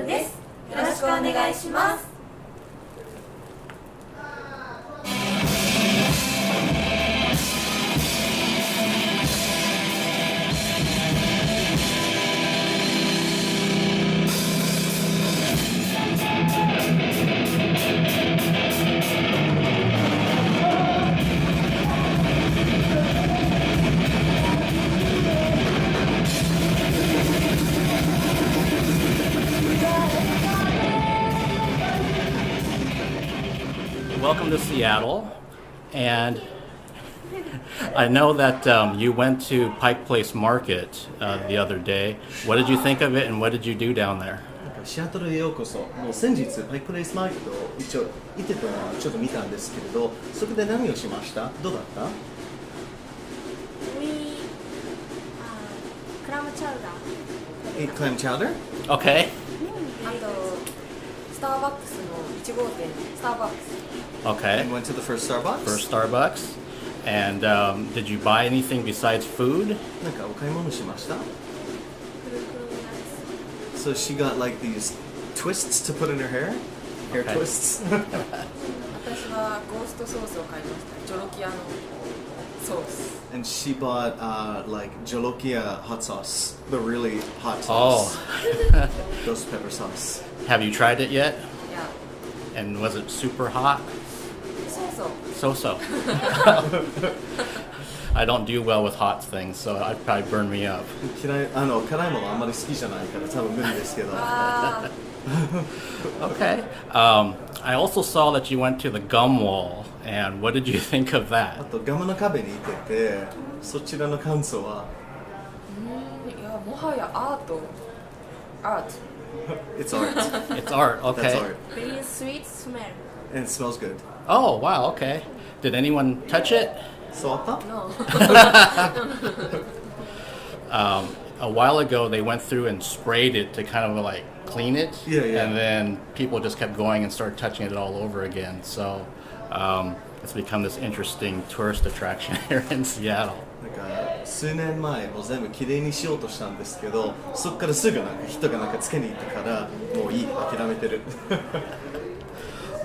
です。よろしくお願いします。Welcome to Seattle, and I know that you went to Pike Place Market the other day. What did you think of it, and what did you do down there? シアトルへようこそ。もう先日パイクプレイスマーケットを一応行ってたのをちょっと見たんですけれど、そこで何をしました？どうだった？ We clam chowder. Ate clam chowder? Okay. あとスターバックスの1号店スターバックス。Okay. And went to the first Starbucks? First Starbucks. And did you buy anything besides food? なんかお買い物しました？ So she got like these twists to put in her hair? Hair Okay. twists? 私はゴーストソースを買いました。ジョロキアのソース。And she bought like Jolokia hot sauce, the really hot Oh. sauce. Ghost pepper sauce. Have you tried it yet? いや、And was it super hot? そうそう。So-so. I don't do well with hot things, so I'd probably burn me up. 辛いものあんまり好きじゃないから多分無理ですけど。あ Okay. I also saw that you went to the gum wall, and what did you think of あ that? とガムの壁に行ってて、そちらの感想はいや、もはやアート。アート。It's art. It's art, That's okay. art. Very sweet smell. And it smells good. Oh, wow, okay. Did anyone touch it? 触った？ No. A while ago, they went through and sprayed it to kind of like clean it. Yeah, yeah. And then people just kept going and started touching it all over again. So it's become this interesting tourist attraction here in Seattle. なんか数年前もう全部きれいにしようとしたんですけど、そこからすぐなんか人がなんかつけに行ったからもういい諦めてる。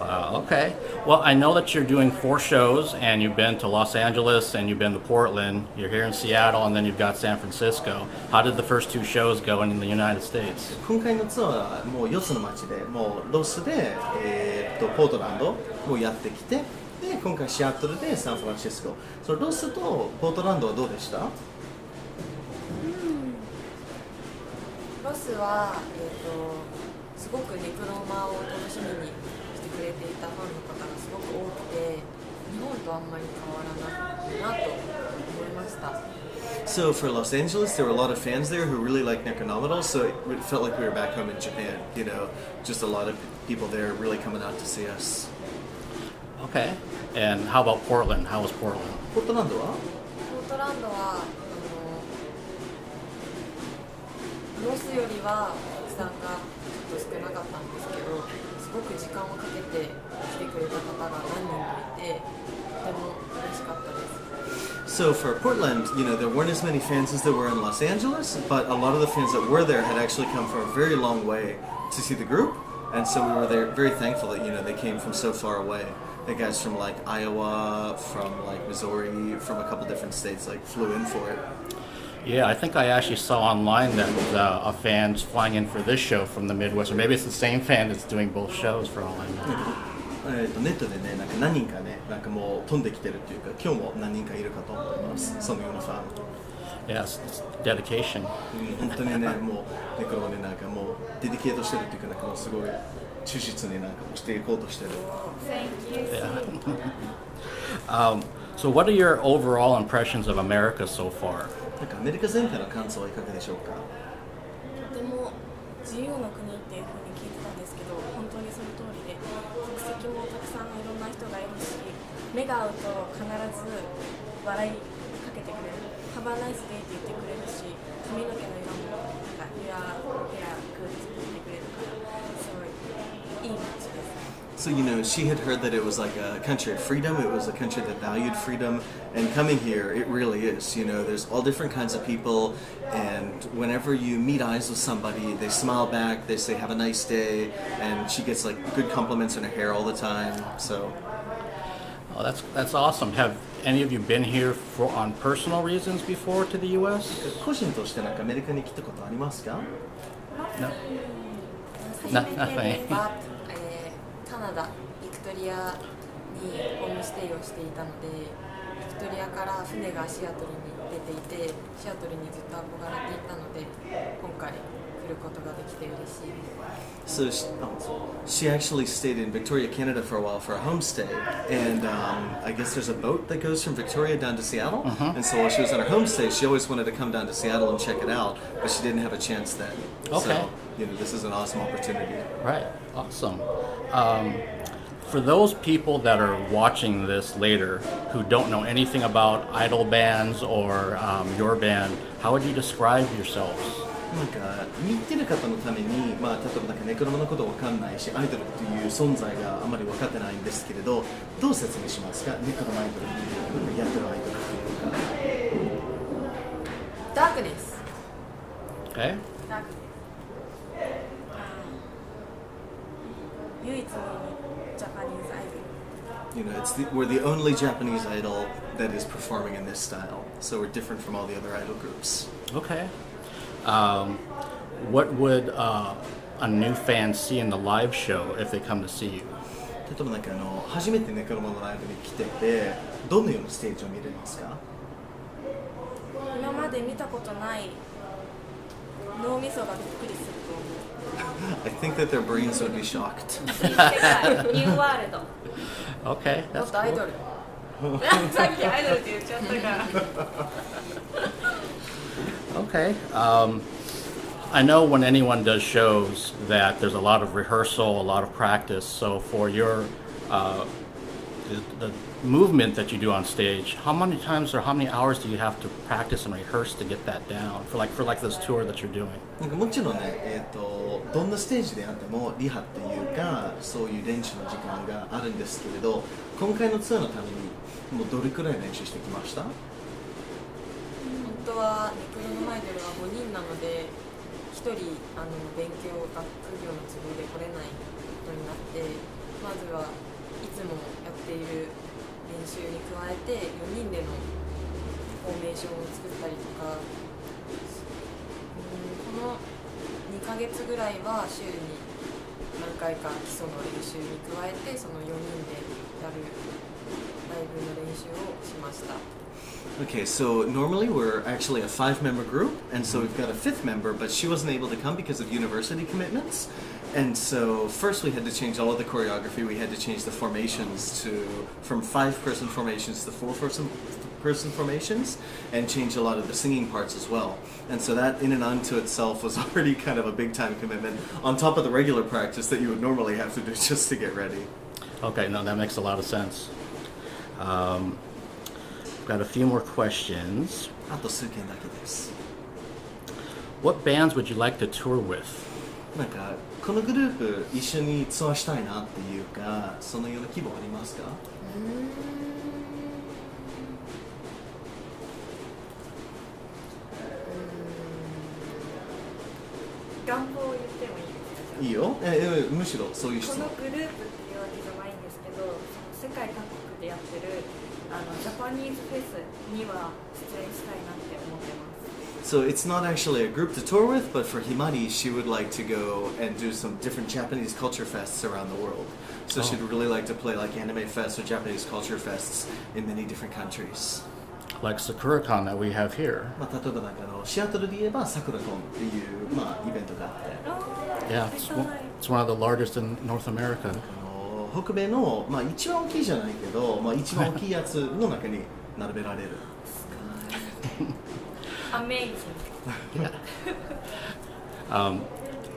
Okay. Well, I know that you're doing 4 shows, and you've been to Los Angeles, and you've been to Portland. You're here in Seattle, and then you've got San Francisco. How did the first 2 shows go in the United States? 今回のツアーはもう4つの街で、もうロスで、ポートランドをやってきて、で今回シアトルでサンフランシスコ。そのロスとポートランドはどうでした？ロスは、すごくネクロマを楽しみにしてくれていたファンの方がすごく多くて、日本とあんまり変わらないなと思いました。So for Los Angeles, there were a lot of fans there who really liked Necronomidol, so it felt like we were back home in Japan, you know, just a lot of people there really coming out to see us. Okay. And how about Portland? How was Portland? ポートランドは？ポートランドはロスよりはお客さんがちょっと少なかったんですけど、すごく時間をかけて来てくれた方が何人もいて、とても嬉しかったです。So for Portland, you know, there weren't as many fans as there were in Los Angeles, but a lot of the fans that were there had actually come from a very long way to see the group, and so we were there very thankful that, you know, they came from so far away. The guys from like Iowa, from like Missouri, from a couple different states, like flew in for it. Yeah, I think I actually saw online that a fan's flying in for this show from the Midwest, or maybe it's the same fan that's doing both shows for all I know. ネットでね、なんか何人かね、なんかもう飛んできてるっていうか、今日も何人かいるかと思います。そのようなファン。Yes, it's dedication. 本当にね、もうネクロね、なんかもうデディケートしてるっていうか、なんかもうすごい忠実になんかしていこうとしてる。Yeah. So what are your overall impressions of America so far? なんかアメリカ全体の感想はいかがでしょうか？とても自由な国っていう風に聞いてたんですけど、本当にその通りで、国籍もたくさんいろんな人がいるし、目が合うと必ず笑いかけてくれる、Have a nice day って言ってくれるし、髪の毛の色もなんか Your hair good って言ってくれるから、すごいいい街です。So, she had heard that it was like a country of freedom. It was a country that valued freedom. And coming here, it really is. There's all different kinds of people. And whenever you meet eyes with somebody, they smile back, they say, have a nice day. And she gets like good compliments on her hair all the time. So. Oh, that's awesome. Have any of you been here on personal reasons before to the U.S.? 個人としてなんかアメリカに来たことありますか？ No. 初めて Nothing. は、カナダ、ビクトリアにホームステイをしていたので、ビクトリアから船がシアトルに出ていて、シアトルにずっと憧れていたので、今回来ることができて嬉しいです。So she actually stayed in Victoria, Canada for a while for a homestay. And I guess there's a boat that goes from Victoria down to Seattle. And so while she was on her homestay, she always wanted to come down to Seattle and check it out, but she didn't have a chance then. Okay. So, this is an awesome opportunity. Right. Awesome. For those people that are watching this later who don't know anything about idol bands or your band, how would you describe yourselves? なんか見てる方のために、例えばなんかネクロマのことわかんないし、アイドルっていう存在があまり分かってないんですけれど、どう説明しますか？ネクロマアイドルっていうやってるアイドルっていうか。ダークです。Okay. ダークです。唯一のジャパニーズアイドル。We're the only Japanese idol that is performing in this style, so we're different from all the other idol groups. Okay. What would a new fan see in the live show if they come to see you? 例えばなんか初めてネクロマのライブに来てて、どのようなステージを見れますか？今まで見たことない脳みそがびっくりすると思う。I think that their brains would be shocked. 新世界、ニューワールド。Okay, も that's っとアイド cool. ル。さっきアイドルって言っちゃったから。Okay. I know when anyone does shows that there's a lot of rehearsal, a lot of practice. So for your the movement that you do on stage, how many times or how many hours do you have to practice and rehearse to get that down for like this tour that you're doing? なんかもちろんね、どんなステージであってもリハっていうかそういう練習の時間があるんですけれど、今回のツアーのためにもうどれくらい練習してきました？本当はネクロノマイドルは5人なので、1人勉強学業の都合で来れないことになって、まずはいつもやっている練習に加えて4人でのフォーメーションを作ったりとか、この2ヶ月ぐらいは週に何回か基礎の練習に加えてその4人でやるライブの練習をしました。Okay, so normally we're actually a 5-member group, and so we've got a 5th member, but she wasn't able to come because of university commitments. And so first we had to change all of the choreography. We had to change the formations from 5-person formations to 4-person formations, and change a lot of the singing parts as well. And so that in and unto itself was already kind of a big time commitment on top of the regular practice that you would normally have to do just to get ready. Okay, no, that makes a lot of sense. Got a few more questions. あと数件だけです。 What bands would you like to tour with? なんかこのグループ一緒にツアーしたいなっていうか、そのような希望ありますか？願望を言ってもいいですか？いいよ。むしろそういう質問。このグループっていうわけじゃないんですけど、世界各国でやってるジャパニーズフェスには出演したいなって思ってます。So it's not actually a group to tour with, but for Himari, she would like to go and do some different Japanese culture fests around the world. So she'd really like to play like anime fests or Japanese culture fests in many different countries. Like SakuraCon that we have here. 例えばなんかシアトルで言えばサクラコンっていうイベントがあって。Yeah, it's one of the largest in North America. 北米の一番大きいじゃないけど、一番大きいやつの中に並べられる。Amazing.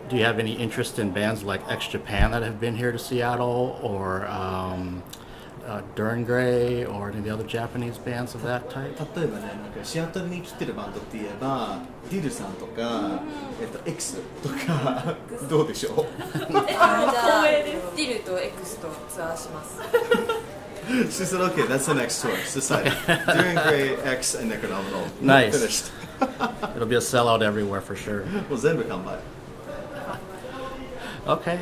Do you have any interest in bands like X Japan that have been here to Seattle, or Durngray or any of the other Japanese bands of that type? 例えばね、なんかシアトルに来てるバンドって言えば、ディルさんとか、X とか、どうでしょうじゃあディルと X とツアーします。She said, okay, that's the next tour. Decided. Durngray, X, and Necronomidol. Nice. Finished. It'll be a sellout everywhere for sure. もう全部完売。Okay.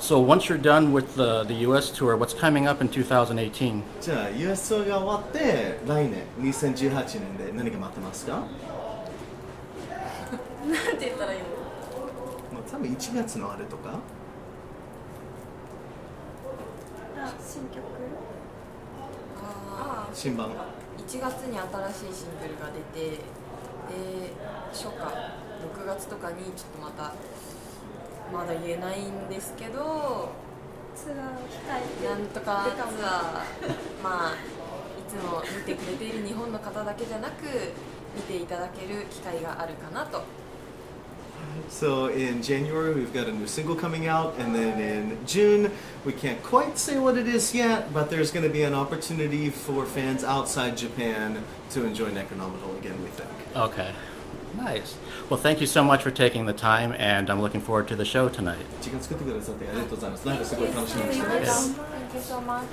So once you're done with the U.S. tour, what's coming up in 2018? じゃあ US ツアーが終わって来年2018年で何が待ってますか？なんて言ったらいいの？まあ多分1月のあれとか。新曲新版。1月に新しいシングルが出て、で初夏6月とかにちょっとまだ言えないんですけど、ツアーを控えてなんとかツアー、まあいつも見てくれている日本の方だけじゃなく見ていただける機会があるかなと。So in January we've got a new single coming out, and then in June we can't quite say what it is yet, but there's going to be an opportunity for fans outside Japan to enjoy Necronomidol again, we think. Okay. Nice. Well, thank you so much for taking the time, and I'm looking forward to the show tonight. 時間作ってくださってありがとうございます。なんかすごい楽しみにしてます。Thank you so much.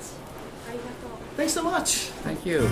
Thanks so much. Thank you.